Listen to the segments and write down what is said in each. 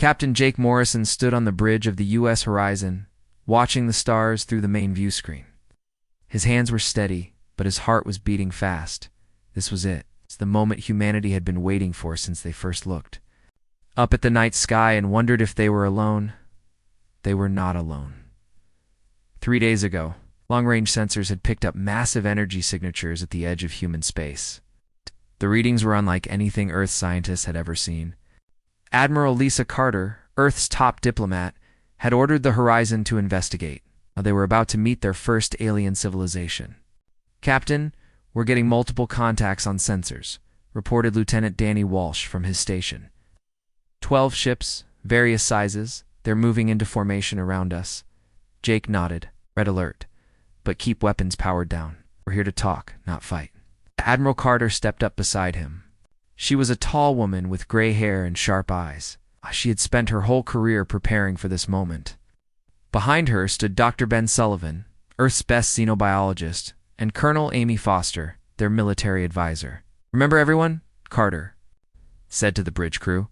Captain Jake Morrison stood on the bridge of the U.S. horizon, watching the stars through the main view screen. His hands were steady, but his heart was beating fast. This was it. It's the moment humanity had been waiting for since they first looked up at the night sky and wondered if they were alone. They were not alone. 3 days ago, long-range sensors had picked up massive energy signatures at the edge of human space. The readings were unlike anything Earth scientists had ever seen. Admiral Lisa Carter, Earth's top diplomat, had ordered the Horizon to investigate. They were about to meet their first alien civilization. "Captain, we're getting multiple contacts on sensors," reported Lieutenant Danny Walsh from his station. 12 ships, various sizes. They're moving into formation around us. Jake nodded. Red alert. But keep weapons powered down. We're here to talk, not fight. Admiral Carter stepped up beside him. She was a tall woman with gray hair and sharp eyes. She had spent her whole career preparing for this moment. Behind her stood Dr. Ben Sullivan, Earth's best xenobiologist, and Colonel Amy Foster, their military advisor. "Remember everyone?" Carter said to the bridge crew.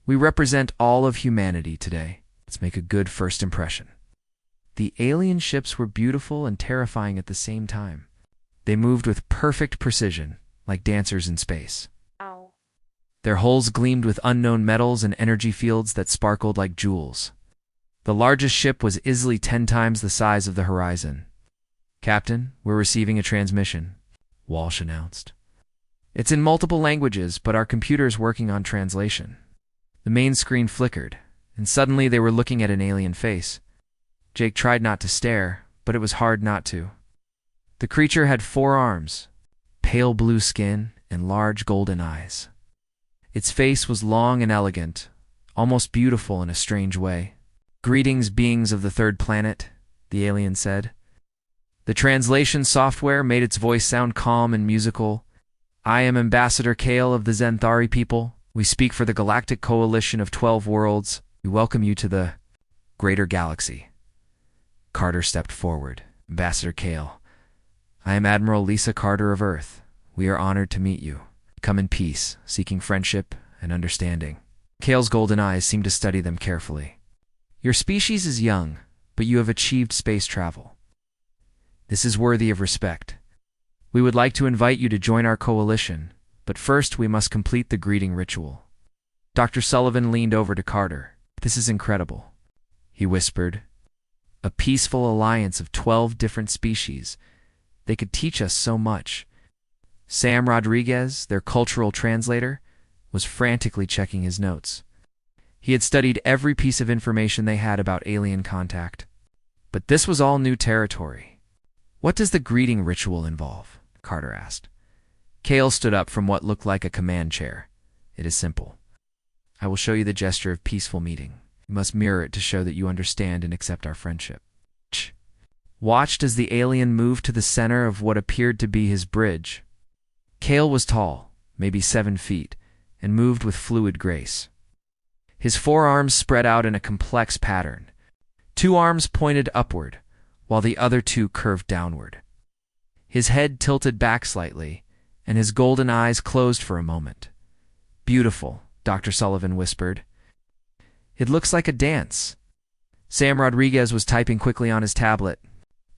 "We represent all of humanity today. Let's make a good first impression." The alien ships were beautiful and terrifying at the same time. They moved with perfect precision, like dancers in space. Ow. Their hulls gleamed with unknown metals and energy fields that sparkled like jewels. The largest ship was easily 10 times the size of the Horizon. "Captain, we're receiving a transmission," Walsh announced. "It's in multiple languages, but our computer's working on translation." The main screen flickered, and suddenly they were looking at an alien face. Jake tried not to stare, but it was hard not to. The creature had 4 arms, pale blue skin, and large golden eyes. Its face was long and elegant, almost beautiful in a strange way. "Greetings, beings of the third planet," the alien said. The translation software made its voice sound calm and musical. "I am Ambassador Kale of the Zenthari people. We speak for the Galactic Coalition of 12 worlds. We welcome you to the greater galaxy." Carter stepped forward. "Ambassador Kale, I am Admiral Lisa Carter of Earth. We are honored to meet you. Come in peace, seeking friendship and understanding." Kale's golden eyes seemed to study them carefully. "Your species is young, but you have achieved space travel. This is worthy of respect. We would like to invite you to join our coalition, but first we must complete the greeting ritual." Dr. Sullivan leaned over to Carter. "This is incredible," he whispered. "A peaceful alliance of 12 different species. They could teach us so much." Sam Rodriguez, their cultural translator, was frantically checking his notes. He had studied every piece of information they had about alien contact. But this was all new territory. "What does the greeting ritual involve?" Carter asked. Kale stood up from what looked like a command chair. "It is simple. I will show you the gesture of peaceful meeting. You must mirror it to show that you understand and accept our friendship." Watched as the alien moved to the center of what appeared to be his bridge. Kale was tall, maybe 7 feet, and moved with fluid grace. His 4 arms spread out in a complex pattern. 2 arms pointed upward, while the other 2 curved downward. His head tilted back slightly, and his golden eyes closed for a moment. "Beautiful," Dr. Sullivan whispered. "It looks like a dance." Sam Rodriguez was typing quickly on his tablet,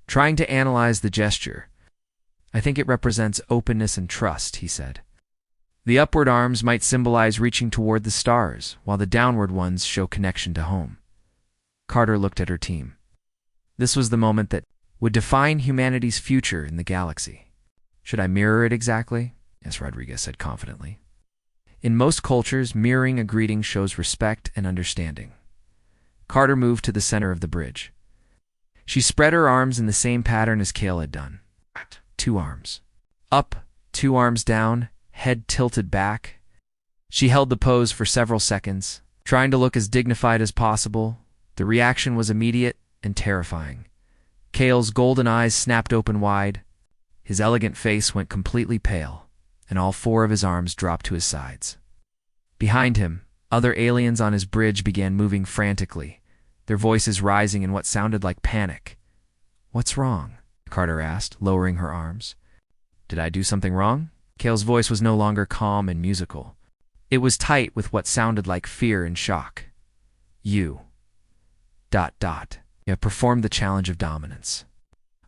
trying to analyze the gesture. "I think it represents openness and trust," he said. "The upward arms might symbolize reaching toward the stars, while the downward ones show connection to home." Carter looked at her team. This was the moment that would define humanity's future in the galaxy. "Should I mirror it exactly?" Yes, Rodriguez said confidently. "In most cultures, mirroring a greeting shows respect and understanding." Carter moved to the center of the bridge. She spread her arms in the same pattern as Kale had done. 2 arms. Up, 2 arms down, head tilted back. She held the pose for several seconds, trying to look as dignified as possible. The reaction was immediate and terrifying. Kale's golden eyes snapped open wide. His elegant face went completely pale, and all 4 of his arms dropped to his sides. Behind him, other aliens on his bridge began moving frantically, their voices rising in what sounded like panic. "What's wrong?" Carter asked, lowering her arms. "Did I do something wrong?" Kale's voice was no longer calm and musical. It was tight with what sounded like fear and shock. You have performed the challenge of dominance.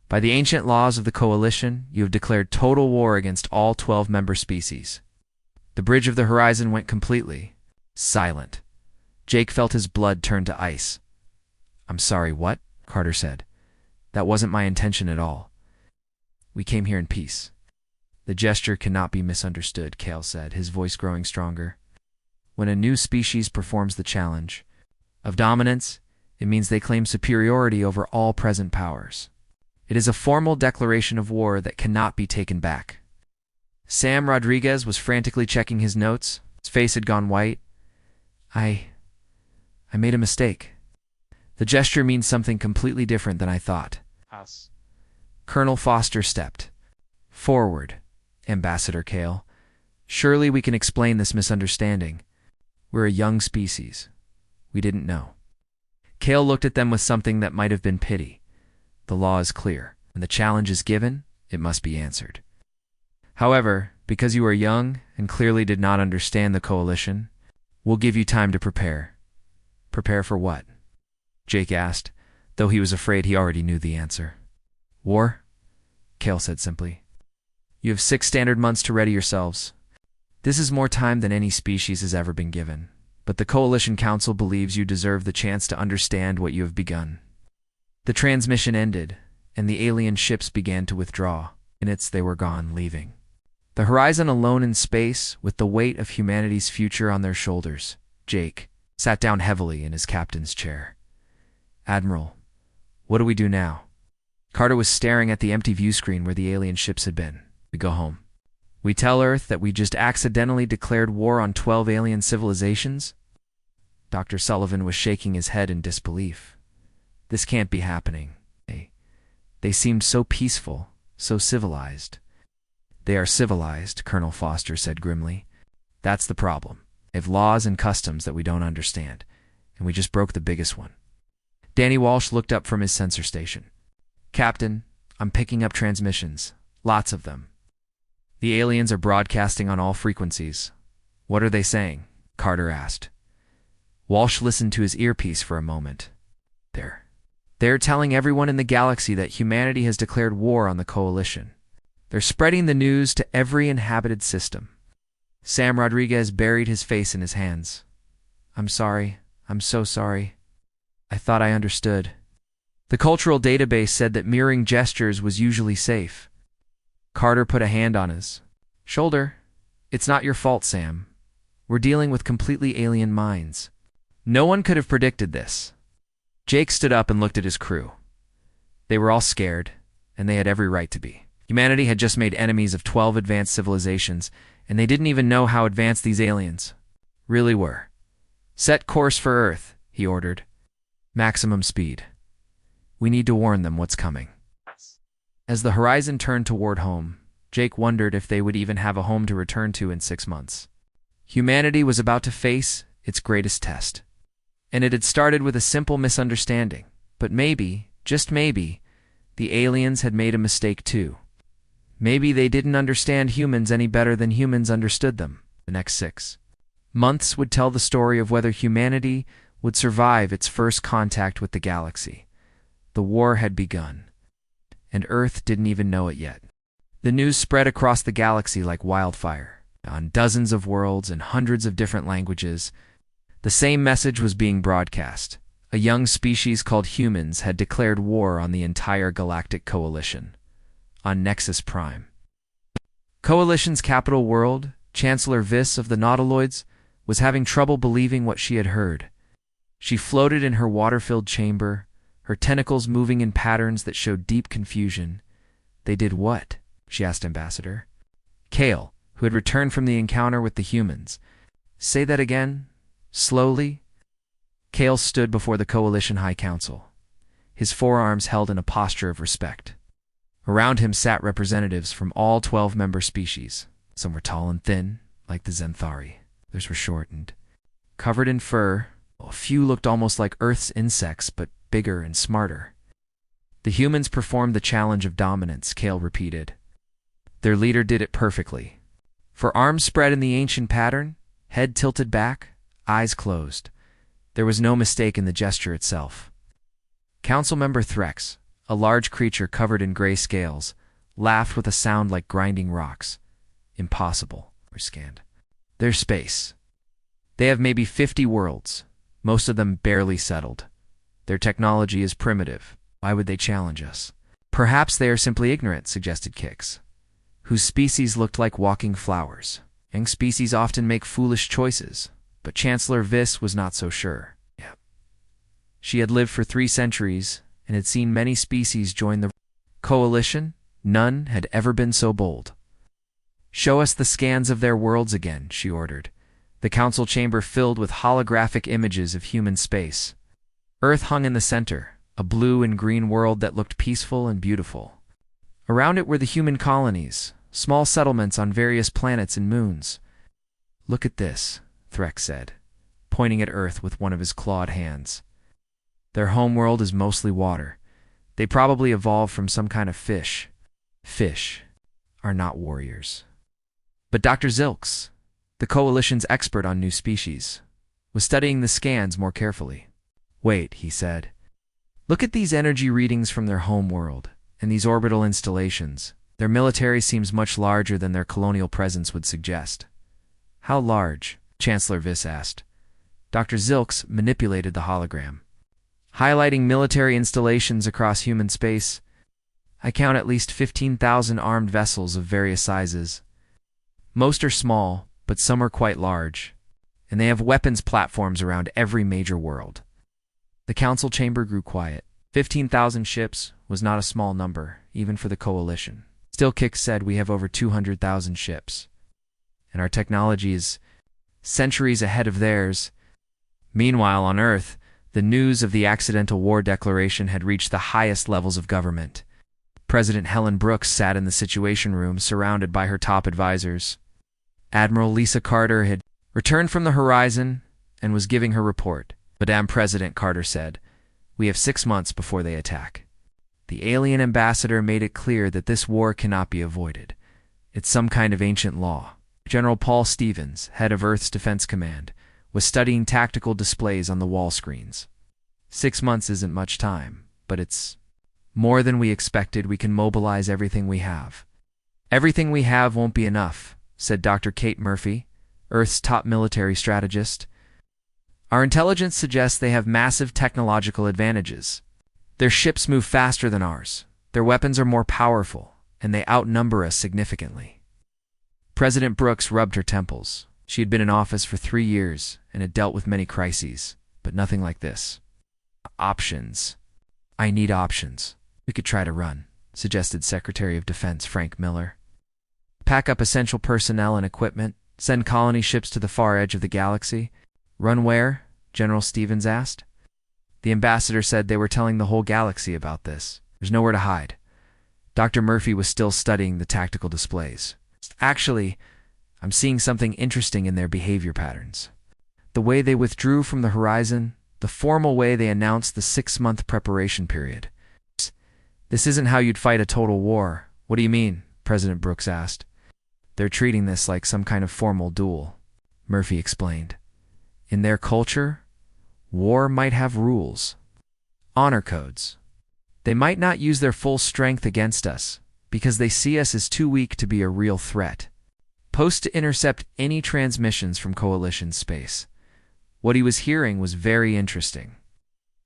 By the ancient laws of the Coalition, you have declared total war against all 12 member species. The bridge of the horizon went completely silent. Jake felt his blood turn to ice. "I'm sorry, what?" Carter said. "That wasn't my intention at all. We came here in peace." "The gesture cannot be misunderstood," Kale said, his voice growing stronger. "When a new species performs the challenge of dominance, it means they claim superiority over all present powers. It is a formal declaration of war that cannot be taken back." Sam Rodriguez was frantically checking his notes. His face had gone white. I made a mistake. The gesture means something completely different than I thought." Us. Colonel Foster stepped forward. "Ambassador Kale, surely we can explain this misunderstanding. We're a young species. We didn't know." Kale looked at them with something that might have been pity. "The law is clear. When the challenge is given, it must be answered. However, because you are young and clearly did not understand the Coalition, we'll give you time to prepare." "Prepare for what?" Jake asked, though he was afraid he already knew the answer. "War," Kale said simply. "You have 6 standard months to ready yourselves. This is more time than any species has ever been given, but the Coalition Council believes you deserve the chance to understand what you have begun." The transmission ended, and the alien ships began to withdraw. Minutes they were gone, leaving the horizon alone in space with the weight of humanity's future on their shoulders. Jake sat down heavily in his captain's chair. "Admiral, what do we do now?" Carter was staring at the empty view screen where the alien ships had been. "We go home. We tell Earth that we just accidentally declared war on 12 alien civilizations?" Dr. Sullivan was shaking his head in disbelief. "This can't be happening. They seemed so peaceful, so civilized." "They are civilized," Colonel Foster said grimly. "That's the problem. They have laws and customs that we don't understand, and we just broke the biggest one." Danny Walsh looked up from his sensor station. "Captain, I'm picking up transmissions. Lots of them. The aliens are broadcasting on all frequencies." "What are they saying?" Carter asked. Walsh listened to his earpiece for a moment. They're telling everyone in the galaxy that humanity has declared war on the Coalition. They're spreading the news to every inhabited system." Sam Rodriguez buried his face in his hands. "I'm sorry. I'm so sorry. I thought I understood. The cultural database said that mirroring gestures was usually safe." Carter put a hand on his shoulder. "It's not your fault, Sam. We're dealing with completely alien minds. No one could have predicted this." Jake stood up and looked at his crew. They were all scared, and they had every right to be. Humanity had just made enemies of 12 advanced civilizations, and they didn't even know how advanced these aliens really were. "Set course for Earth," he ordered. "Maximum speed. We need to warn them what's coming." As the horizon turned toward home, Jake wondered if they would even have a home to return to in 6 months. Humanity was about to face its greatest test. And it had started with a simple misunderstanding. But maybe, just maybe, the aliens had made a mistake too. Maybe they didn't understand humans any better than humans understood them. The next 6 months would tell the story of whether humanity would survive its first contact with the galaxy. The war had begun, and Earth didn't even know it yet. The news spread across the galaxy like wildfire. On dozens of worlds and hundreds of different languages, the same message was being broadcast. A young species called humans had declared war on the entire Galactic Coalition, on Nexus Prime. Coalition's capital world, Chancellor Viss of the Nautiloids, was having trouble believing what she had heard. She floated in her water-filled chamber, her tentacles moving in patterns that showed deep confusion. "They did what?" she asked Ambassador Kale, who had returned from the encounter with the humans. "Say that again, slowly." Kale stood before the Coalition High Council, his forearms held in a posture of respect. Around him sat representatives from all 12 member species. Some were tall and thin, like the Zenthari. Others were short and covered in fur. A few looked almost like Earth's insects, but bigger and smarter. "The humans performed the challenge of dominance," Kale repeated. "Their leader did it perfectly. For arms spread in the ancient pattern, head tilted back, eyes closed. There was no mistake in the gesture itself. Councilmember Threx, a large creature covered in gray scales, laughed with a sound like grinding rocks. Impossible, we scanned. There's space. They have maybe 50 worlds, most of them barely settled. Their technology is primitive. Why would they challenge us? Perhaps they are simply ignorant, suggested Kix, whose species looked like walking flowers. Young species often make foolish choices, but Chancellor Viss was not so sure. Yeah. She had lived for 3 centuries and had seen many species join the coalition. None had ever been so bold. Show us the scans of their worlds again, she ordered. The council chamber filled with holographic images of human space. Earth hung in the center, a blue and green world that looked peaceful and beautiful. Around it were the human colonies, small settlements on various planets and moons. Look at this, Threx said, pointing at Earth with one of his clawed hands. Their homeworld is mostly water. They probably evolved from some kind of fish. Fish are not warriors. But Dr. Zilks, the Coalition's expert on new species, was studying the scans more carefully. Wait, he said. Look at these energy readings from their home world, and these orbital installations. Their military seems much larger than their colonial presence would suggest. How large? Chancellor Viss asked. Dr. Zilks manipulated the hologram, highlighting military installations across human space. I count at least 15,000 armed vessels of various sizes. Most are small, but some are quite large, and they have weapons platforms around every major world. The council chamber grew quiet. 15,000 ships was not a small number, even for the coalition. Still, Kix said we have over 200,000 ships, and our technology is centuries ahead of theirs. Meanwhile, on Earth, the news of the accidental war declaration had reached the highest levels of government. President Helen Brooks sat in the Situation Room surrounded by her top advisors. Admiral Lisa Carter had returned from the horizon and was giving her report. Madame President, Carter said, we have 6 months before they attack. The alien ambassador made it clear that this war cannot be avoided. It's some kind of ancient law. General Paul Stevens, head of Earth's Defense Command, was studying tactical displays on the wall screens. 6 months isn't much time, but it's more than we expected. We can mobilize everything we have. Everything we have won't be enough, said Dr. Kate Murphy, Earth's top military strategist. Our intelligence suggests they have massive technological advantages. Their ships move faster than ours. Their weapons are more powerful, and they outnumber us significantly. President Brooks rubbed her temples. She had been in office for 3 years and had dealt with many crises, but nothing like this. Options. I need options. We could try to run, suggested Secretary of Defense Frank Miller. Pack up essential personnel and equipment, send colony ships to the far edge of the galaxy. Run where? General Stevens asked. The ambassador said they were telling the whole galaxy about this. There's nowhere to hide. Dr. Murphy was still studying the tactical displays. Actually, I'm seeing something interesting in their behavior patterns. The way they withdrew from the horizon, the formal way they announced the 6-month preparation period. This isn't how you'd fight a total war. What do you mean? President Brooks asked. They're treating this like some kind of formal duel, Murphy explained. In their culture, war might have rules, honor codes. They might not use their full strength against us because they see us as too weak to be a real threat. Post to intercept any transmissions from Coalition space. What he was hearing was very interesting.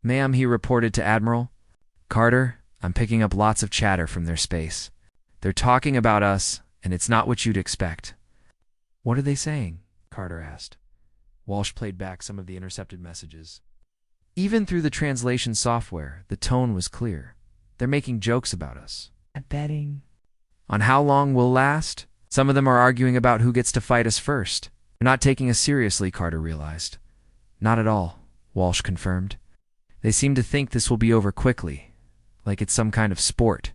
Ma'am, he reported to Admiral Carter, I'm picking up lots of chatter from their space. They're talking about us, and it's not what you'd expect. What are they saying? Carter asked. Walsh played back some of the intercepted messages. Even through the translation software, the tone was clear. They're making jokes about us. Betting on how long we'll last? Some of them are arguing about who gets to fight us first. They're not taking us seriously, Carter realized. Not at all, Walsh confirmed. They seem to think this will be over quickly, like it's some kind of sport.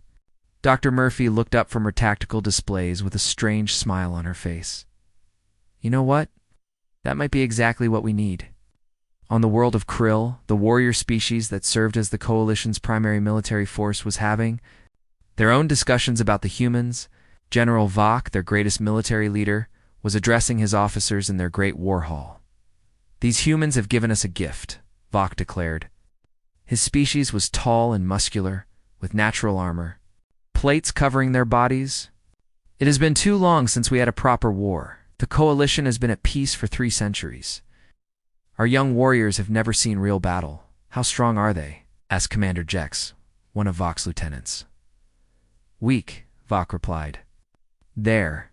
Dr. Murphy looked up from her tactical displays with a strange smile on her face. You know what? That might be exactly what we need. On the world of Krill, the warrior species that served as the Coalition's primary military force was having their own discussions about the humans. General Vok, their greatest military leader, was addressing his officers in their great war hall. These humans have given us a gift, Vok declared. His species was tall and muscular, with natural armor, plates covering their bodies. It has been too long since we had a proper war. The coalition has been at peace for 3 centuries. Our young warriors have never seen real battle. How strong are they? Asked Commander Jex, one of Vok's lieutenants. Weak, Vok replied. Their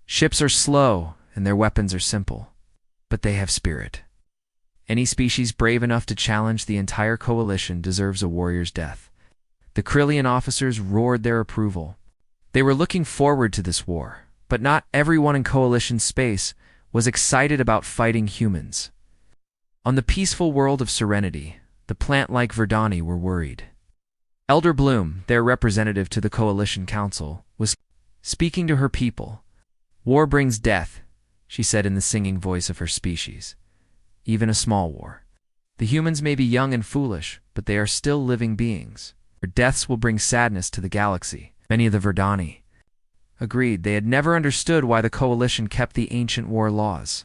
ships are slow and their weapons are simple, but they have spirit. Any species brave enough to challenge the entire coalition deserves a warrior's death. The Krillian officers roared their approval. They were looking forward to this war, but not everyone in coalition space was excited about fighting humans. On the peaceful world of Serenity, the plant-like Verdani were worried. Elder Bloom, their representative to the Coalition Council, was speaking to her people. War brings death, she said in the singing voice of her species. Even a small war. The humans may be young and foolish, but they are still living beings. Their deaths will bring sadness to the galaxy. Many of the Verdani agreed they had never understood why the Coalition kept the ancient war laws.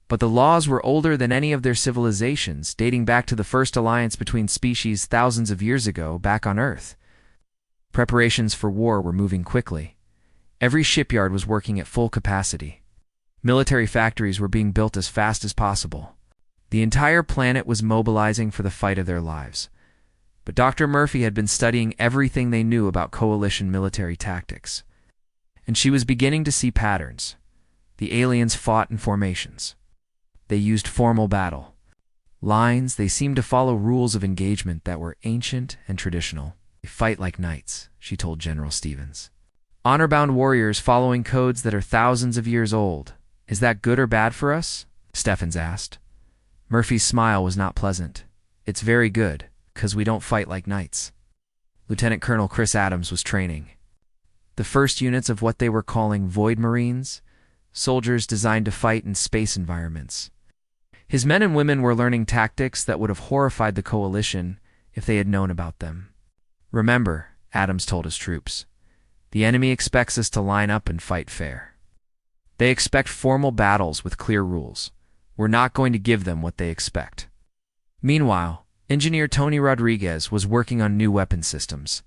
But the laws were older than any of their civilizations, dating back to the first alliance between species thousands of years ago back on Earth. Preparations for war were moving quickly. Every shipyard was working at full capacity. Military factories were being built as fast as possible. The entire planet was mobilizing for the fight of their lives. But Dr. Murphy had been studying everything they knew about coalition military tactics. And she was beginning to see patterns. The aliens fought in formations. They used formal battle lines. They seemed to follow rules of engagement that were ancient and traditional. They fight like knights, she told General Stevens. Honor-bound warriors following codes that are thousands of years old. Is that good or bad for us? Steffens asked. Murphy's smile was not pleasant. It's very good, because we don't fight like knights. Lieutenant Colonel Chris Adams was training the first units of what they were calling Void Marines, soldiers designed to fight in space environments. His men and women were learning tactics that would have horrified the Coalition if they had known about them. Remember, Adams told his troops, the enemy expects us to line up and fight fair. They expect formal battles with clear rules. We're not going to give them what they expect. Meanwhile, Engineer Tony Rodriguez was working on new weapon systems.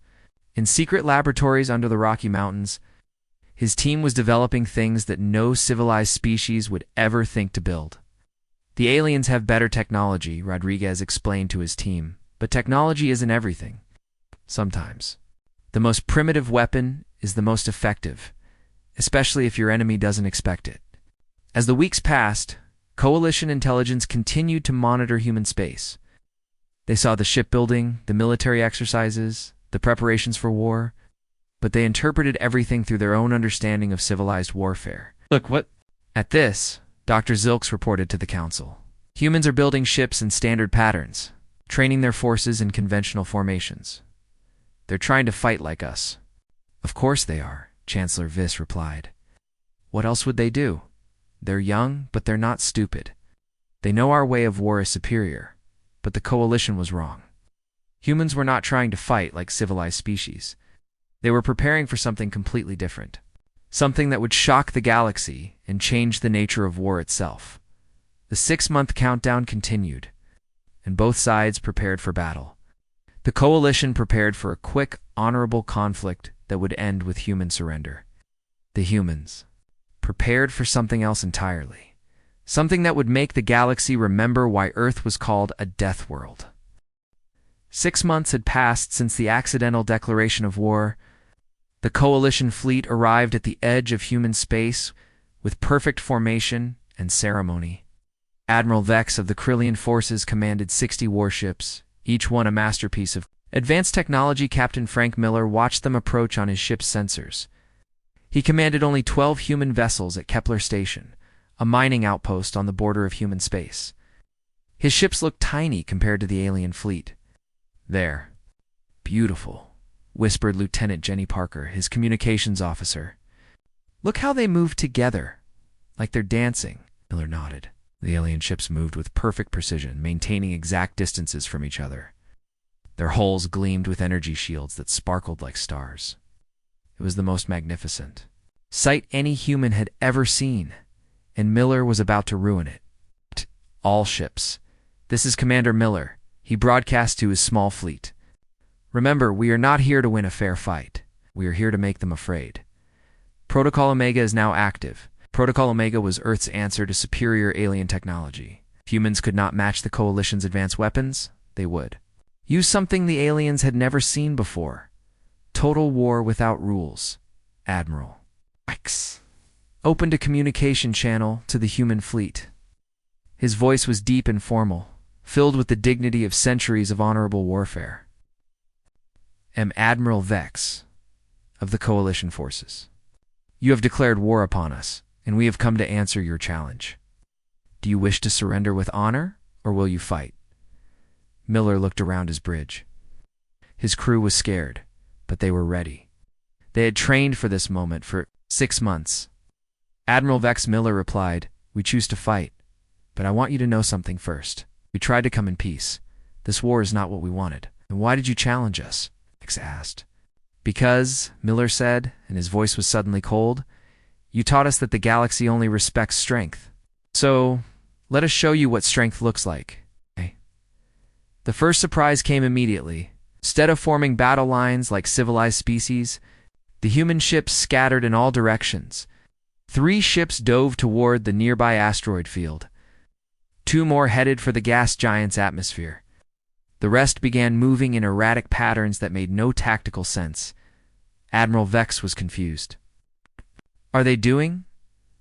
In secret laboratories under the Rocky Mountains, his team was developing things that no civilized species would ever think to build. The aliens have better technology, Rodriguez explained to his team, but technology isn't everything. Sometimes. The most primitive weapon is the most effective, especially if your enemy doesn't expect it. As the weeks passed, Coalition intelligence continued to monitor human space. They saw the shipbuilding, the military exercises, the preparations for war, but they interpreted everything through their own understanding of civilized warfare. Look, what? At this, Dr. Zilks reported to the council. Humans are building ships in standard patterns, training their forces in conventional formations. They're trying to fight like us. Of course they are, Chancellor Viss replied. What else would they do? They're young, but they're not stupid. They know our way of war is superior, but the Coalition was wrong. Humans were not trying to fight like civilized species. They were preparing for something completely different. Something that would shock the galaxy and change the nature of war itself. The 6-month countdown continued, and both sides prepared for battle. The Coalition prepared for a quick, honorable conflict that would end with human surrender. The humans prepared for something else entirely. Something that would make the galaxy remember why Earth was called a death world. 6 months had passed since the accidental declaration of war. The Coalition fleet arrived at the edge of human space with perfect formation and ceremony. Admiral Vex of the Krillian forces commanded 60 warships, each one a masterpiece of advanced technology. Captain Frank Miller watched them approach on his ship's sensors. He commanded only 12 human vessels at Kepler Station, a mining outpost on the border of human space. His ships looked tiny compared to the alien fleet. There. Beautiful, whispered Lieutenant Jenny Parker, his communications officer. Look how they move together, like they're dancing. Miller nodded. The alien ships moved with perfect precision, maintaining exact distances from each other. Their hulls gleamed with energy shields that sparkled like stars. It was the most magnificent sight any human had ever seen, and Miller was about to ruin it. All ships. This is Commander Miller. He broadcast to his small fleet. Remember, we are not here to win a fair fight. We are here to make them afraid. Protocol Omega is now active. Protocol Omega was Earth's answer to superior alien technology. If humans could not match the Coalition's advanced weapons, they would use something the aliens had never seen before. Total war without rules. Admiral X opened a communication channel to the human fleet. His voice was deep and formal, filled with the dignity of centuries of honorable warfare. Am Admiral Vex of the Coalition forces. You have declared war upon us, and we have come to answer your challenge. Do you wish to surrender with honor, or will you fight? Miller looked around his bridge. His crew was scared, but they were ready. They had trained for this moment for 6 months. Admiral Vex Miller replied, "We choose to fight, but I want you to know something first. We tried to come in peace. This war is not what we wanted. And why did you challenge us?" Vex asked. "Because," Miller said, and his voice was suddenly cold, "you taught us that the galaxy only respects strength. So, let us show you what strength looks like." Okay. The first surprise came immediately. Instead of forming battle lines like civilized species, the human ships scattered in all directions. 3 ships dove toward the nearby asteroid field. 2 more headed for the gas giant's atmosphere. The rest began moving in erratic patterns that made no tactical sense. Admiral Vex was confused. Are they doing?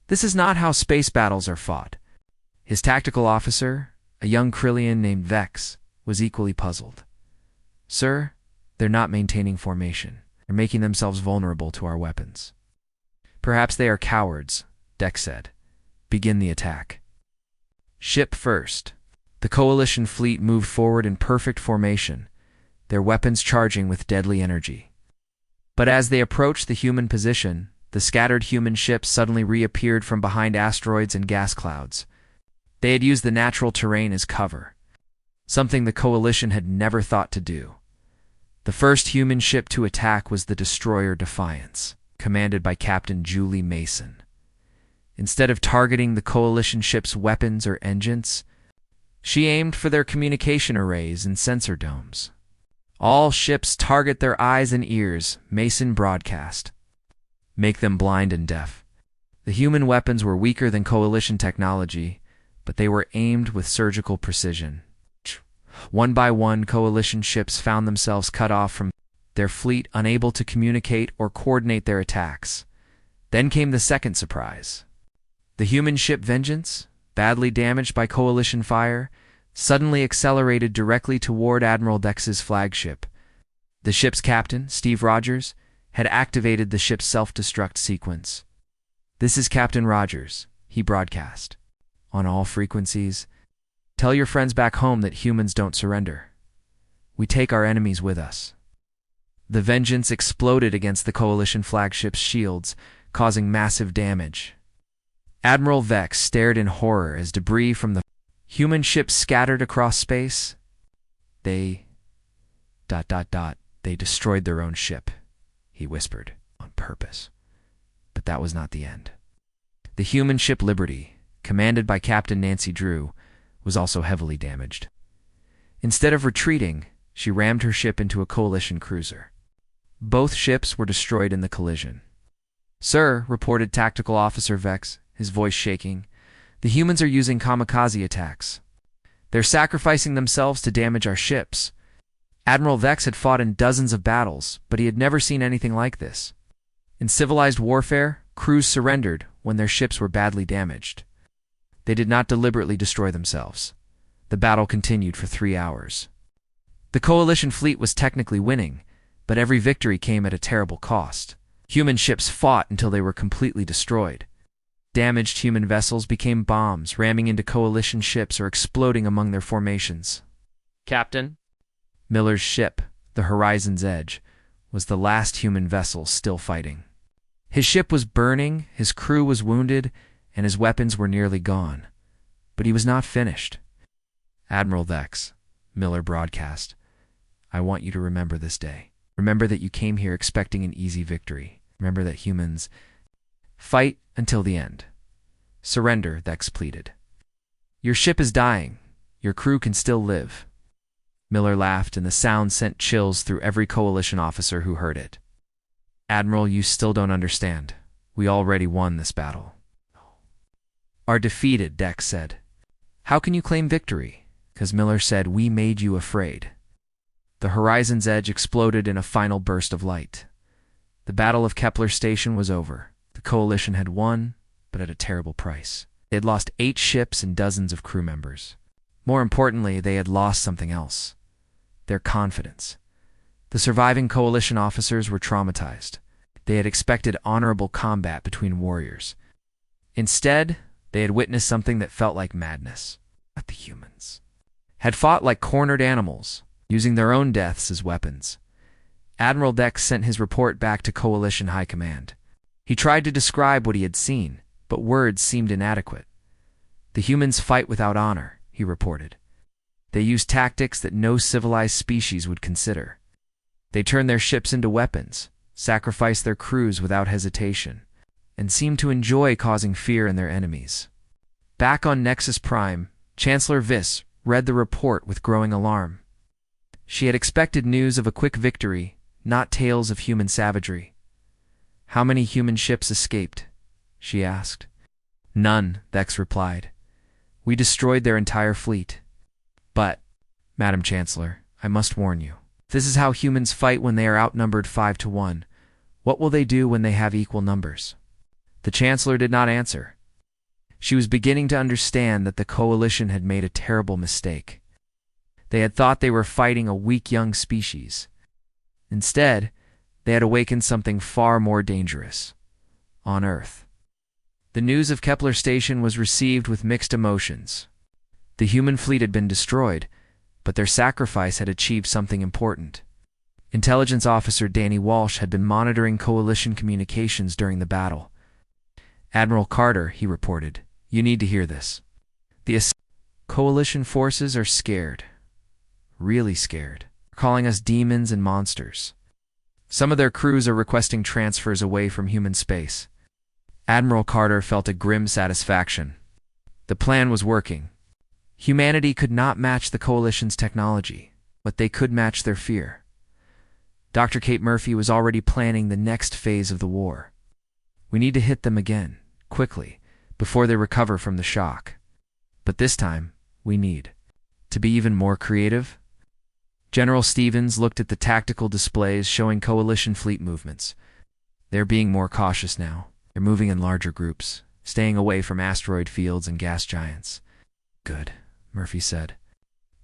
This is not how space battles are fought. His tactical officer, a young Krillian named Vex, was equally puzzled. Sir, they're not maintaining formation. They're making themselves vulnerable to our weapons. Perhaps they are cowards, Dex said. Begin the attack. Ship first. The Coalition fleet moved forward in perfect formation, their weapons charging with deadly energy. But as they approached the human position, the scattered human ships suddenly reappeared from behind asteroids and gas clouds. They had used the natural terrain as cover, something the Coalition had never thought to do. The first human ship to attack was the destroyer Defiance, commanded by Captain Julie Mason. Instead of targeting the Coalition ship's weapons or engines, she aimed for their communication arrays and sensor domes. All ships target their eyes and ears, Mason broadcast. Make them blind and deaf. The human weapons were weaker than Coalition technology, but they were aimed with surgical precision. One by one, Coalition ships found themselves cut off from their fleet, unable to communicate or coordinate their attacks. Then came the second surprise. The human ship Vengeance, badly damaged by Coalition fire, suddenly accelerated directly toward Admiral Dex's flagship. The ship's captain, Steve Rogers, had activated the ship's self-destruct sequence. "This is Captain Rogers," he broadcast. "On all frequencies, tell your friends back home that humans don't surrender. We take our enemies with us." The Vengeance exploded against the Coalition flagship's shields, causing massive damage. Admiral Vex stared in horror as debris from the human ship scattered across space. They destroyed their own ship, he whispered, on purpose. But that was not the end. The human ship Liberty, commanded by Captain Nancy Drew, was also heavily damaged. Instead of retreating, she rammed her ship into a Coalition cruiser. Both ships were destroyed in the collision. "Sir," reported Tactical Officer Vex, his voice shaking, "the humans are using kamikaze attacks. They're sacrificing themselves to damage our ships." Admiral Vex had fought in dozens of battles, but he had never seen anything like this. In civilized warfare, crews surrendered when their ships were badly damaged. They did not deliberately destroy themselves. The battle continued for 3 hours. The Coalition fleet was technically winning, but every victory came at a terrible cost. Human ships fought until they were completely destroyed. Damaged human vessels became bombs, ramming into Coalition ships or exploding among their formations. "Captain?" Miller's ship, the Horizon's Edge, was the last human vessel still fighting. His ship was burning, his crew was wounded, and his weapons were nearly gone. But he was not finished. "Admiral Vex," Miller broadcast, "I want you to remember this day. Remember that you came here expecting an easy victory. Remember that humans fight until the end. Surrender," Vex pleaded. "Your ship is dying. Your crew can still live." Miller laughed, and the sound sent chills through every coalition officer who heard it. Admiral, you still don't understand. We already won this battle. Are defeated, Dex said. How can you claim victory? Because Miller said, we made you afraid. The horizon's edge exploded in a final burst of light. The Battle of Kepler Station was over. The Coalition had won, but at a terrible price. They had lost 8 ships and dozens of crew members. More importantly, they had lost something else. Their confidence. The surviving Coalition officers were traumatized. They had expected honorable combat between warriors. Instead, they had witnessed something that felt like madness. But the humans had fought like cornered animals, using their own deaths as weapons. Admiral Dex sent his report back to Coalition High Command. He tried to describe what he had seen, but words seemed inadequate. The humans fight without honor, he reported. They use tactics that no civilized species would consider. They turn their ships into weapons, sacrifice their crews without hesitation, and seem to enjoy causing fear in their enemies. Back on Nexus Prime, Chancellor Viss read the report with growing alarm. She had expected news of a quick victory, not tales of human savagery. How many human ships escaped? She asked. None, Dex replied. We destroyed their entire fleet. But, Madam Chancellor, I must warn you. This is how humans fight when they are outnumbered 5-1. What will they do when they have equal numbers? The Chancellor did not answer. She was beginning to understand that the Coalition had made a terrible mistake. They had thought they were fighting a weak young species. Instead, they had awakened something far more dangerous. On Earth. The news of Kepler Station was received with mixed emotions. The human fleet had been destroyed, but their sacrifice had achieved something important. Intelligence Officer Danny Walsh had been monitoring Coalition communications during the battle. Admiral Carter, he reported, you need to hear this. The Coalition forces are scared. Really scared. They're calling us demons and monsters. Some of their crews are requesting transfers away from human space. Admiral Carter felt a grim satisfaction. The plan was working. Humanity could not match the Coalition's technology, but they could match their fear. Dr. Kate Murphy was already planning the next phase of the war. We need to hit them again, quickly, before they recover from the shock. But this time, we need to be even more creative. General Stevens looked at the tactical displays showing Coalition fleet movements. They're being more cautious now. They're moving in larger groups, staying away from asteroid fields and gas giants. Good, Murphy said.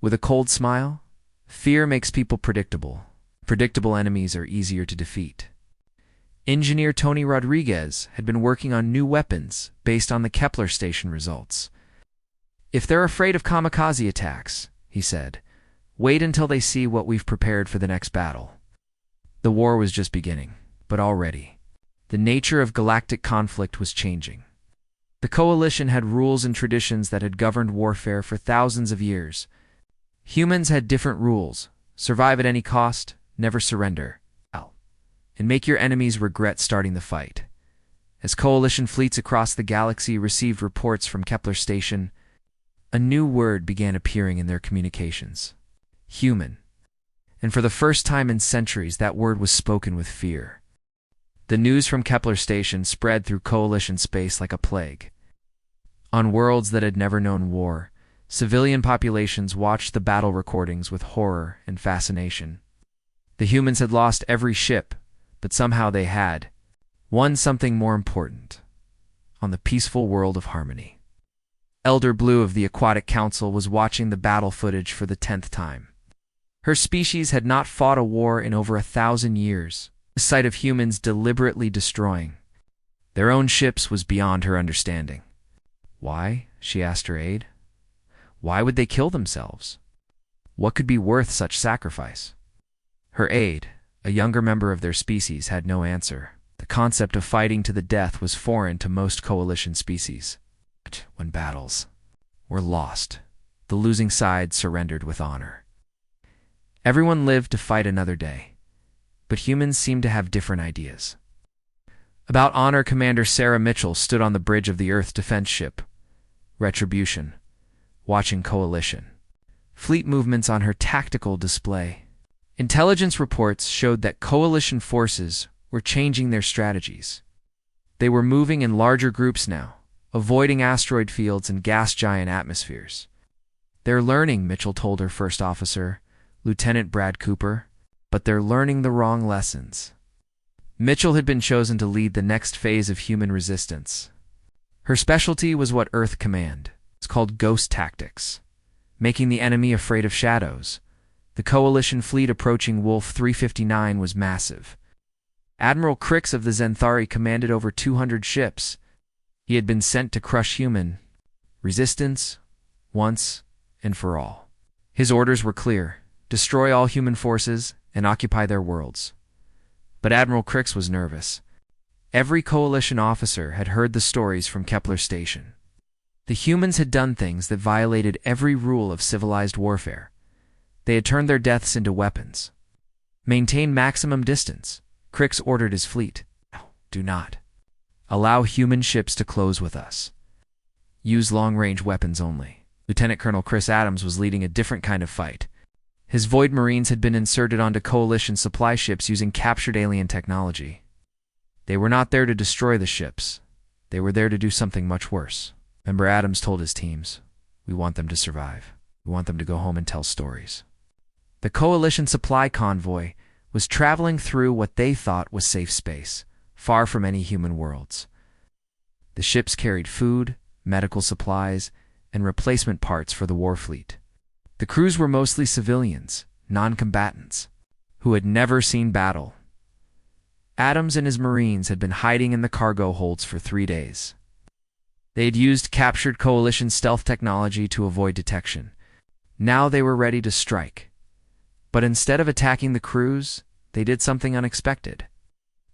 With a cold smile, fear makes people predictable. Predictable enemies are easier to defeat. Engineer Tony Rodriguez had been working on new weapons based on the Kepler Station results. If they're afraid of kamikaze attacks, he said, wait until they see what we've prepared for the next battle. The war was just beginning, but already, the nature of galactic conflict was changing. The Coalition had rules and traditions that had governed warfare for thousands of years. Humans had different rules: survive at any cost, never surrender, and make your enemies regret starting the fight. As Coalition fleets across the galaxy received reports from Kepler Station, a new word began appearing in their communications: human. And for the first time in centuries, that word was spoken with fear. The news from Kepler Station spread through Coalition space like a plague. On worlds that had never known war, civilian populations watched the battle recordings with horror and fascination. The humans had lost every ship, but somehow they had won something more important: on the peaceful world of harmony. Elder Blue of the Aquatic Council was watching the battle footage for the 10th time. Her species had not fought a war in over 1,000 years. The sight of humans deliberately destroying their own ships was beyond her understanding. Why? She asked her aide. Why would they kill themselves? What could be worth such sacrifice? Her aide, a younger member of their species, had no answer. The concept of fighting to the death was foreign to most Coalition species. But when battles were lost, the losing side surrendered with honor. Everyone lived to fight another day, but humans seemed to have different ideas. About honor, Commander Sarah Mitchell stood on the bridge of the Earth defense ship, Retribution, watching Coalition fleet movements on her tactical display. Intelligence reports showed that coalition forces were changing their strategies. They were moving in larger groups now, avoiding asteroid fields and gas giant atmospheres. "They're learning," Mitchell told her first officer, Lieutenant Brad Cooper, "but they're learning the wrong lessons." Mitchell had been chosen to lead the next phase of human resistance. Her specialty was what Earth Command. It's called ghost tactics, making the enemy afraid of shadows. The coalition fleet approaching Wolf 359 was massive. Admiral Crix of the Zenthari commanded over 200 ships. He had been sent to crush human resistance once and for all. His orders were clear: destroy all human forces and occupy their worlds. But Admiral Crix was nervous. Every coalition officer had heard the stories from Kepler Station. The humans had done things that violated every rule of civilized warfare. They had turned their deaths into weapons. Maintain maximum distance, Crix ordered his fleet. Do not allow human ships to close with us. Use long-range weapons only. Lieutenant Colonel Chris Adams was leading a different kind of fight. His Void Marines had been inserted onto coalition supply ships using captured alien technology. They were not there to destroy the ships. They were there to do something much worse. Member Adams told his teams, "We want them to survive. We want them to go home and tell stories." The coalition supply convoy was traveling through what they thought was safe space, far from any human worlds. The ships carried food, medical supplies, and replacement parts for the war fleet. The crews were mostly civilians, non-combatants, who had never seen battle. Adams and his Marines had been hiding in the cargo holds for 3 days. They had used captured coalition stealth technology to avoid detection. Now they were ready to strike. But instead of attacking the crews, they did something unexpected.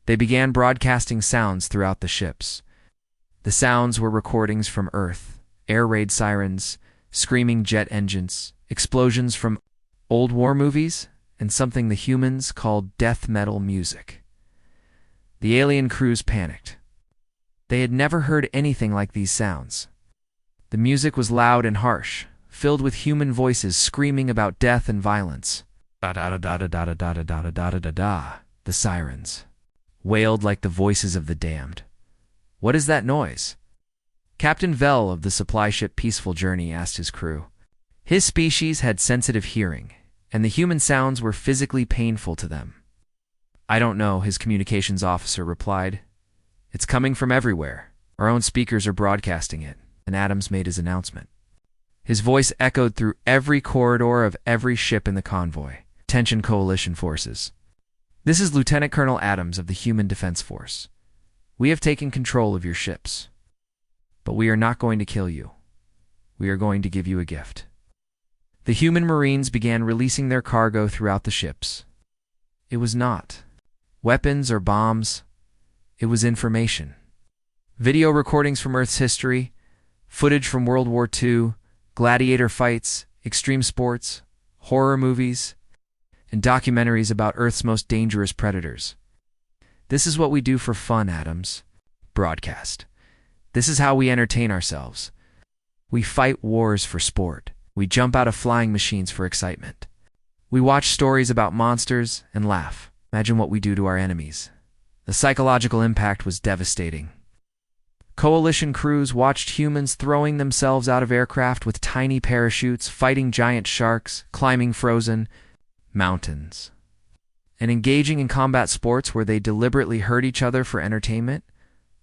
They began broadcasting sounds throughout the ships. The sounds were recordings from Earth, air raid sirens, screaming jet engines, explosions from old war movies, and something the humans called death metal music. The alien crews panicked. They had never heard anything like these sounds. The music was loud and harsh, filled with human voices screaming about death and violence. Da-da-da-da-da-da-da-da-da-da-da-da. The sirens wailed like the voices of the damned. "What is that noise?" Captain Vell of the supply ship Peaceful Journey asked his crew. His species had sensitive hearing, and the human sounds were physically painful to them. "I don't know," his communications officer replied. "It's coming from everywhere. Our own speakers are broadcasting it," and Adams made his announcement. His voice echoed through every corridor of every ship in the convoy. "Attention coalition forces. This is Lieutenant Colonel Adams of the Human Defense Force. We have taken control of your ships. But we are not going to kill you. We are going to give you a gift." The human Marines began releasing their cargo throughout the ships. It was not weapons or bombs. It was information. Video recordings from Earth's history, footage from World War II, gladiator fights, extreme sports, horror movies, and documentaries about Earth's most dangerous predators. "This is what we do for fun, Adams." Broadcast. "This is how we entertain ourselves. We fight wars for sport. We jump out of flying machines for excitement. We watch stories about monsters and laugh. Imagine what we do to our enemies." The psychological impact was devastating. Coalition crews watched humans throwing themselves out of aircraft with tiny parachutes, fighting giant sharks, climbing frozen mountains, and engaging in combat sports where they deliberately hurt each other for entertainment.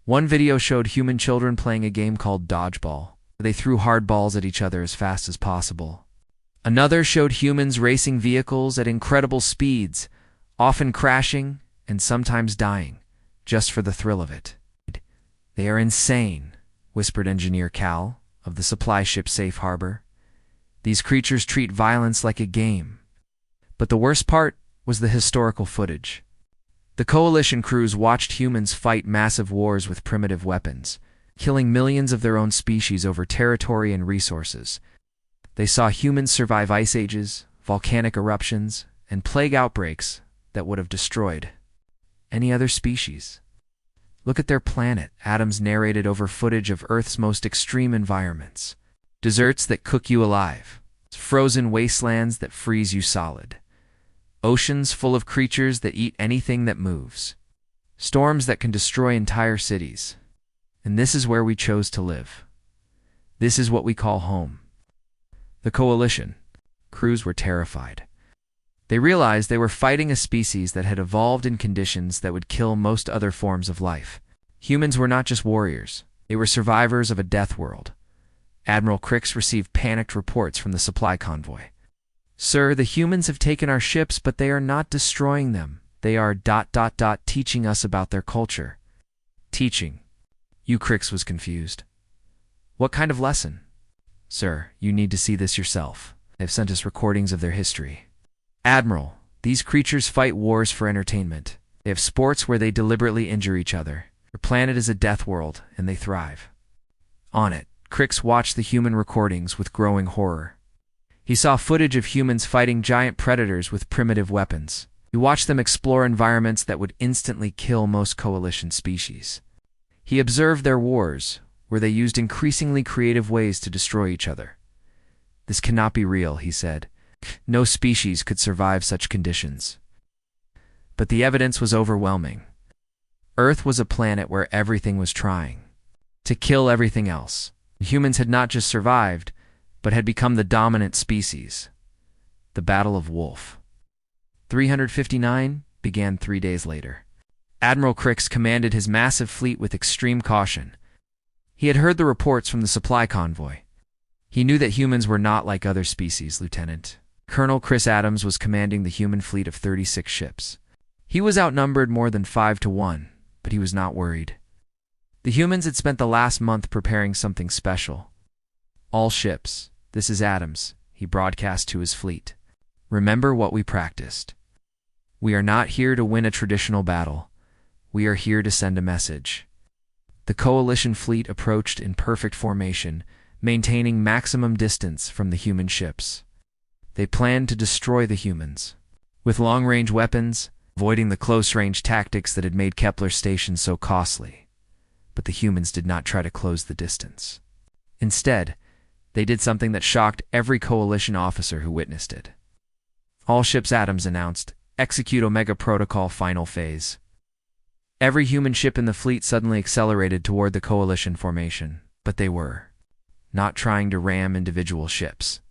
One video showed human children playing a game called dodgeball. They threw hard balls at each other as fast as possible. Another showed humans racing vehicles at incredible speeds, often crashing and sometimes dying, just for the thrill of it. "They are insane," whispered Engineer Cal of the supply ship Safe Harbor. "These creatures treat violence like a game." But the worst part was the historical footage. The coalition crews watched humans fight massive wars with primitive weapons, killing millions of their own species over territory and resources. They saw humans survive ice ages, volcanic eruptions, and plague outbreaks that would have destroyed any other species. "Look at their planet," Adams narrated over footage of Earth's most extreme environments. "Deserts that cook you alive, frozen wastelands that freeze you solid, oceans full of creatures that eat anything that moves, storms that can destroy entire cities. And this is where we chose to live. This is what we call home. The Coalition crews were terrified. They realized they were fighting a species that had evolved in conditions that would kill most other forms of life. Humans were not just warriors. They were survivors of a death world. Admiral Crix received panicked reports from the supply convoy. "Sir, the humans have taken our ships, but they are not destroying them. They are ... teaching us about their culture." Teaching? Crix was confused. What kind of lesson? "Sir, you need to see this yourself. They've sent us recordings of their history." "Admiral, these creatures fight wars for entertainment. They have sports where they deliberately injure each other. Their planet is a death world, and they thrive." On it, Crix watched the human recordings with growing horror. He saw footage of humans fighting giant predators with primitive weapons. He watched them explore environments that would instantly kill most Coalition species. He observed their wars, where they used increasingly creative ways to destroy each other. "This cannot be real," he said. "No species could survive such conditions." But the evidence was overwhelming. Earth was a planet where everything was trying to kill everything else. Humans had not just survived, but had become the dominant species. The Battle of Wolf 359 began 3 days later. Admiral Crix commanded his massive fleet with extreme caution. He had heard the reports from the supply convoy. He knew that humans were not like other species, Lieutenant. Colonel Chris Adams was commanding the human fleet of 36 ships. He was outnumbered more than 5-1, but he was not worried. The humans had spent the last month preparing something special. "All ships, this is Adams," he broadcast to his fleet. "Remember what we practiced. We are not here to win a traditional battle. We are here to send a message." The Coalition fleet approached in perfect formation, maintaining maximum distance from the human ships. They planned to destroy the humans with long-range weapons, avoiding the close-range tactics that had made Kepler's station so costly. But the humans did not try to close the distance. Instead, they did something that shocked every Coalition officer who witnessed it. "All ships," Adams announced, "execute Omega Protocol final phase." Every human ship in the fleet suddenly accelerated toward the Coalition formation, but they were not trying to ram individual ships.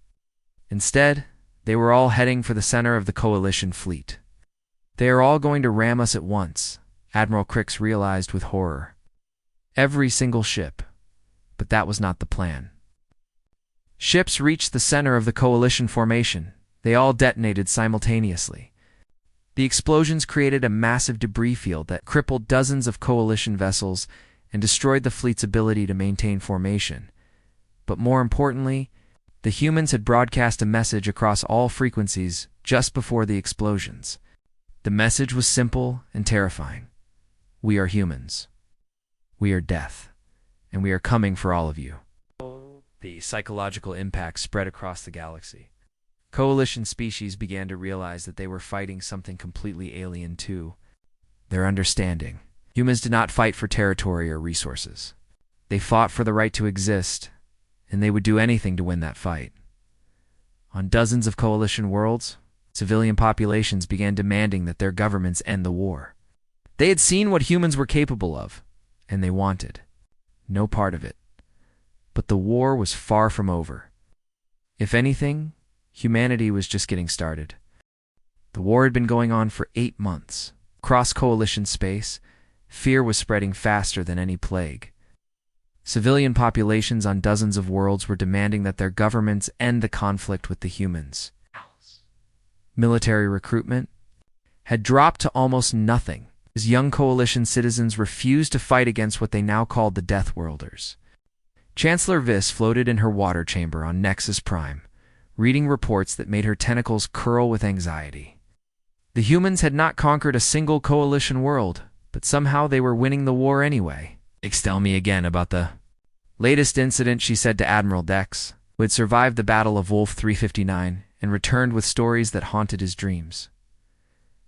Instead, they were all heading for the center of the Coalition fleet. "They are all going to ram us at once," Admiral Crix realized with horror. Every single ship. But that was not the plan. Ships reached the center of the Coalition formation. They all detonated simultaneously. The explosions created a massive debris field that crippled dozens of Coalition vessels and destroyed the fleet's ability to maintain formation. But more importantly, the humans had broadcast a message across all frequencies just before the explosions. The message was simple and terrifying. "We are humans. We are death. And we are coming for all of you." The psychological impact spread across the galaxy. Coalition species began to realize that they were fighting something completely alien too. Their understanding. Humans did not fight for territory or resources. They fought for the right to exist, and they would do anything to win that fight. On dozens of Coalition worlds, civilian populations began demanding that their governments end the war. They had seen what humans were capable of, and they wanted no part of it. But the war was far from over. If anything, humanity was just getting started. The war had been going on for 8 months. Across Coalition space, fear was spreading faster than any plague. Civilian populations on dozens of worlds were demanding that their governments end the conflict with the humans. Military recruitment had dropped to almost nothing, as young Coalition citizens refused to fight against what they now called the Death Worlders. Chancellor Viss floated in her water chamber on Nexus Prime, reading reports that made her tentacles curl with anxiety. The humans had not conquered a single Coalition world, but somehow they were winning the war anyway. "Tell me again about the latest incident," she said to Admiral Dex, who had survived the Battle of Wolf 359 and returned with stories that haunted his dreams.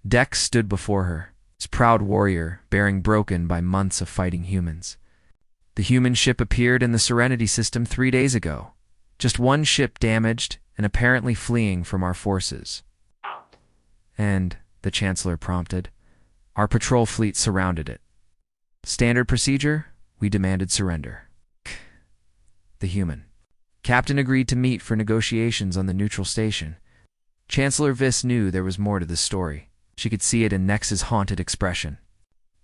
Dex stood before her, his proud warrior, bearing broken by months of fighting humans. "The human ship appeared in the Serenity system 3 days ago. Just one ship damaged, and apparently fleeing from our forces. And, the Chancellor prompted, our patrol fleet surrounded it. Standard procedure, we demanded surrender. The human. Captain agreed to meet for negotiations on the neutral station. Chancellor Viss knew there was more to this story. She could see it in Nex's haunted expression.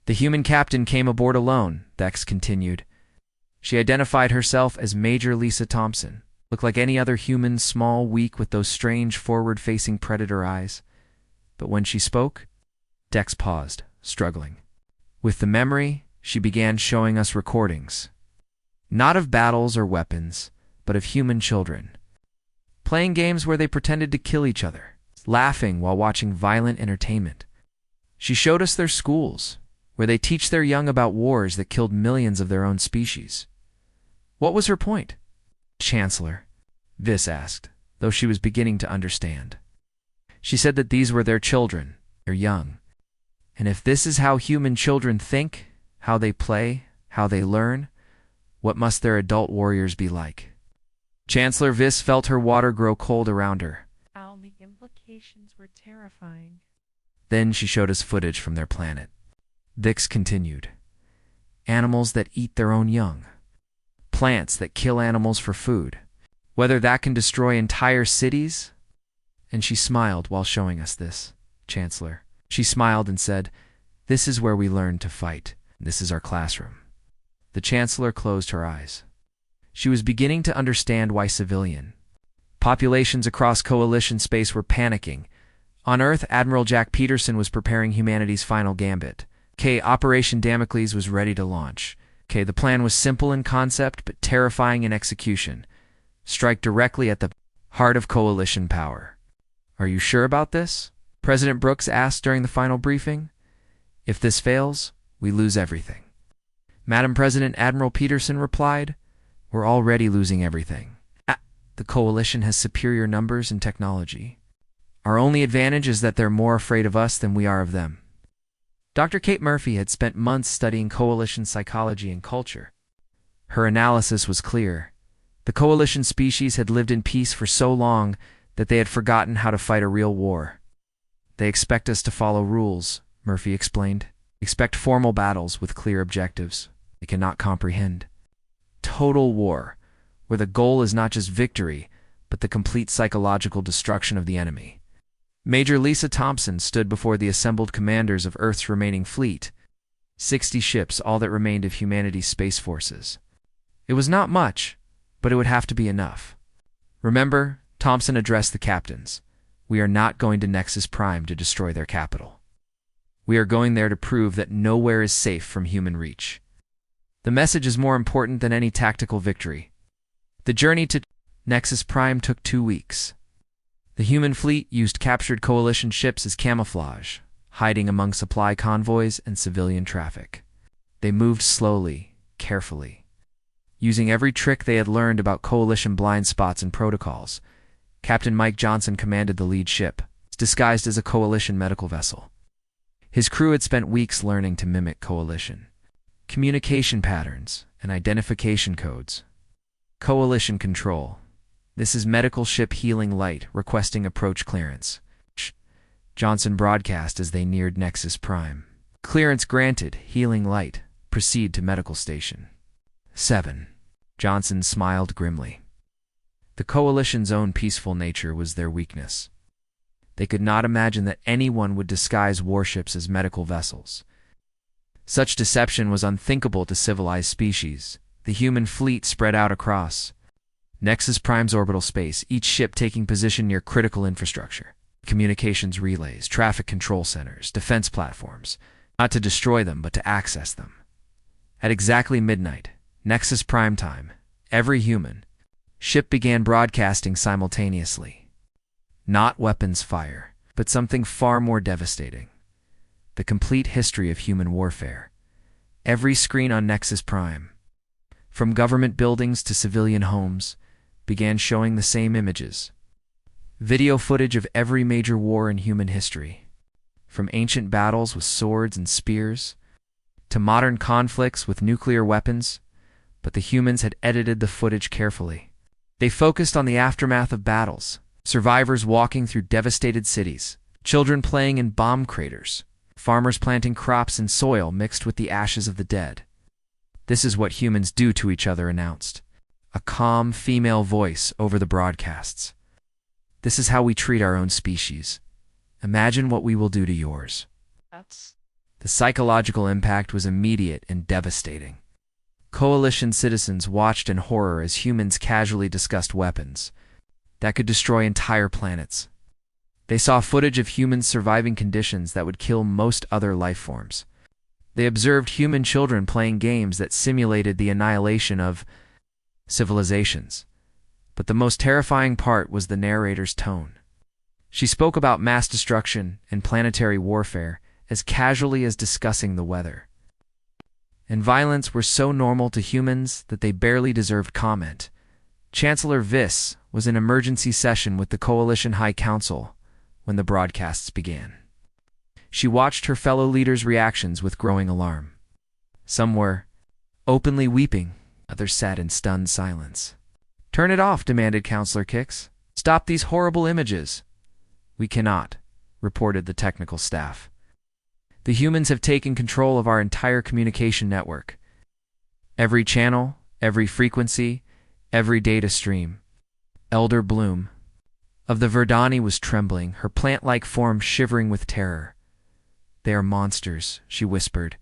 The human captain came aboard alone, Dex continued. She identified herself as Major Lisa Thompson. Looked like any other human, small, weak, with those strange forward-facing predator eyes. But when she spoke, Dex paused, struggling. With the memory, she began showing us recordings. Not of battles or weapons, but of human children. Playing games where they pretended to kill each other, laughing while watching violent entertainment. She showed us their schools, where they teach their young about wars that killed millions of their own species. What was her point? Chancellor, Viss asked, though she was beginning to understand. She said that these were their children, their young. And if this is how human children think, how they play, how they learn, what must their adult warriors be like? Chancellor Viss felt her water grow cold around her. The implications were terrifying. Then she showed us footage from their planet. Vix continued. Animals that eat their own young. Plants that kill animals for food. Whether that can destroy entire cities? And she smiled while showing us this, Chancellor. She smiled and said, "This is where we learn to fight. This is our classroom." The Chancellor closed her eyes. She was beginning to understand why civilian populations across Coalition space were panicking. On Earth, Admiral Jack Peterson was preparing humanity's final gambit. Operation Damocles was ready to launch. The plan was simple in concept, but terrifying in execution. Strike directly at the heart of Coalition power. Are you sure about this? President Brooks asked during the final briefing. If this fails, we lose everything. Madam President, Admiral Peterson replied, we're already losing everything. The Coalition has superior numbers and technology. Our only advantage is that they're more afraid of us than we are of them. Dr. Kate Murphy had spent months studying Coalition psychology and culture. Her analysis was clear. The Coalition species had lived in peace for so long that they had forgotten how to fight a real war. They expect us to follow rules, Murphy explained. Expect formal battles with clear objectives they cannot comprehend. Total war, where the goal is not just victory, but the complete psychological destruction of the enemy. Major Lisa Thompson stood before the assembled commanders of Earth's remaining fleet, 60 ships, all that remained of humanity's space forces. It was not much, but it would have to be enough. Remember, Thompson addressed the captains. We are not going to Nexus Prime to destroy their capital. We are going there to prove that nowhere is safe from human reach. The message is more important than any tactical victory. The journey to Nexus Prime took 2 weeks. The human fleet used captured Coalition ships as camouflage, hiding among supply convoys and civilian traffic. They moved slowly, carefully. Using every trick they had learned about Coalition blind spots and protocols, Captain Mike Johnson commanded the lead ship, disguised as a Coalition medical vessel. His crew had spent weeks learning to mimic Coalition communication patterns and identification codes. Coalition control. This is medical ship Healing Light requesting approach clearance. Johnson broadcast as they neared Nexus Prime. Clearance granted, Healing Light. Proceed to medical station. 7. Johnson smiled grimly. The Coalition's own peaceful nature was their weakness. They could not imagine that anyone would disguise warships as medical vessels. Such deception was unthinkable to civilized species. The human fleet spread out across Nexus Prime's orbital space, each ship taking position near critical infrastructure, communications relays, traffic control centers, defense platforms, not to destroy them, but to access them. At exactly midnight, Nexus Prime time, every human ship began broadcasting simultaneously. Not weapons fire, but something far more devastating. The complete history of human warfare. Every screen on Nexus Prime, from government buildings to civilian homes, began showing the same images. Video footage of every major war in human history, from ancient battles with swords and spears, to modern conflicts with nuclear weapons, but the humans had edited the footage carefully. They focused on the aftermath of battles, Survivors walking through devastated cities, children playing in bomb craters, farmers planting crops in soil mixed with the ashes of the dead. "This is what humans do to each other," announced a calm female voice over the broadcasts. "This is how we treat our own species. Imagine what we will do to yours." The psychological impact was immediate and devastating. Coalition citizens watched in horror as humans casually discussed weapons that could destroy entire planets. They saw footage of humans surviving conditions that would kill most other life forms. They observed human children playing games that simulated the annihilation of civilizations. But the most terrifying part was the narrator's tone. She spoke about mass destruction and planetary warfare as casually as discussing the weather. And violence were so normal to humans that they barely deserved comment. Chancellor Viss was in emergency session with the Coalition High Council when the broadcasts began. She watched her fellow leaders' reactions with growing alarm. Some were openly weeping, others sat in stunned silence. "Turn it off," demanded Counselor Kix. "Stop these horrible images." "We cannot," reported the technical staff. "The humans have taken control of our entire communication network. Every channel, every frequency, every data stream." Elder Bloom of the Verdani was trembling, her plant-like form shivering with terror. "They are monsters," she whispered.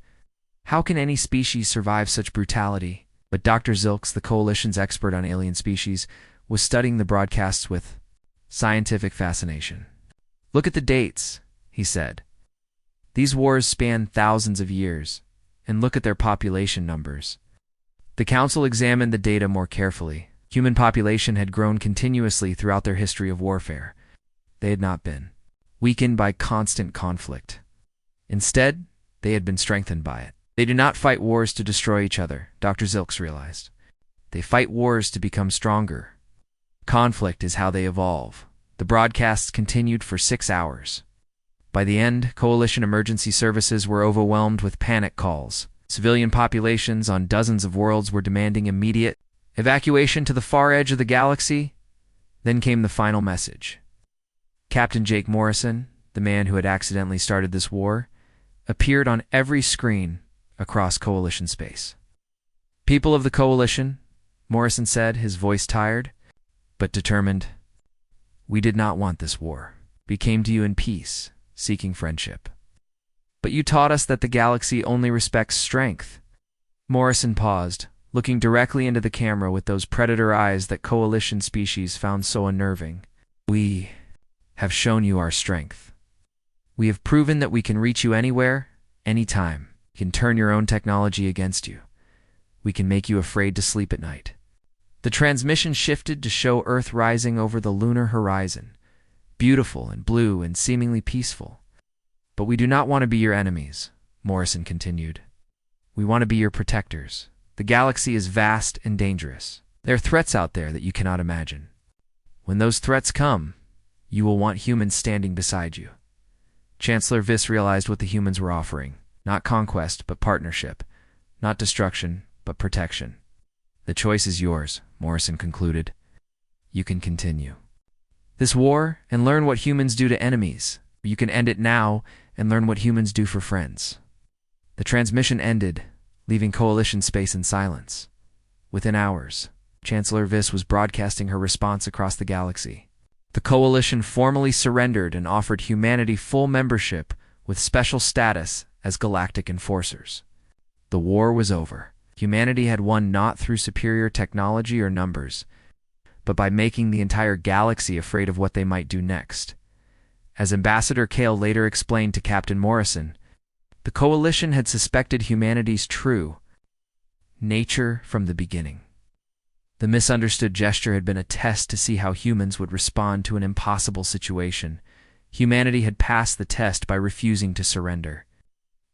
"How can any species survive such brutality?" But Dr. Zilks, the Coalition's expert on alien species, was studying the broadcasts with scientific fascination. "Look at the dates," he said. "These wars span thousands of years, and look at their population numbers." The council examined the data more carefully. Human population had grown continuously throughout their history of warfare. They had not been weakened by constant conflict. Instead, they had been strengthened by it. They do not fight wars to destroy each other, Dr. Zilks realized. They fight wars to become stronger. Conflict is how they evolve. The broadcasts continued for 6 hours. By the end, Coalition emergency services were overwhelmed with panic calls. Civilian populations on dozens of worlds were demanding immediate evacuation to the far edge of the galaxy. Then came the final message. Captain Jake Morrison, the man who had accidentally started this war, appeared on every screen across Coalition space. "People of the Coalition," Morrison said, his voice tired, but determined, "we did not want this war. We came to you in peace, seeking friendship. But you taught us that the galaxy only respects strength." Morrison paused, looking directly into the camera with those predator eyes that Coalition species found so unnerving. "We have shown you our strength. We have proven that we can reach you anywhere, anytime. We can turn your own technology against you. We can make you afraid to sleep at night." The transmission shifted to show Earth rising over the lunar horizon, beautiful and blue and seemingly peaceful. "But we do not want to be your enemies," Morrison continued. "We want to be your protectors. The galaxy is vast and dangerous. There are threats out there that you cannot imagine. When those threats come, you will want humans standing beside you." Chancellor Viss realized what the humans were offering. Not conquest, but partnership. Not destruction, but protection. "The choice is yours," Morrison concluded. "You can continue this war and learn what humans do to enemies. You can end it now and learn what humans do for friends." The transmission ended, leaving Coalition space in silence. Within hours, Chancellor Viss was broadcasting her response across the galaxy. The Coalition formally surrendered and offered humanity full membership with special status as Galactic Enforcers. The war was over. Humanity had won not through superior technology or numbers, but by making the entire galaxy afraid of what they might do next. As Ambassador Kale later explained to Captain Morrison, the Coalition had suspected humanity's true nature from the beginning. The misunderstood gesture had been a test to see how humans would respond to an impossible situation. Humanity had passed the test by refusing to surrender.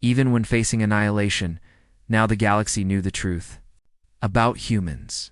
Even when facing annihilation, now the galaxy knew the truth about humans.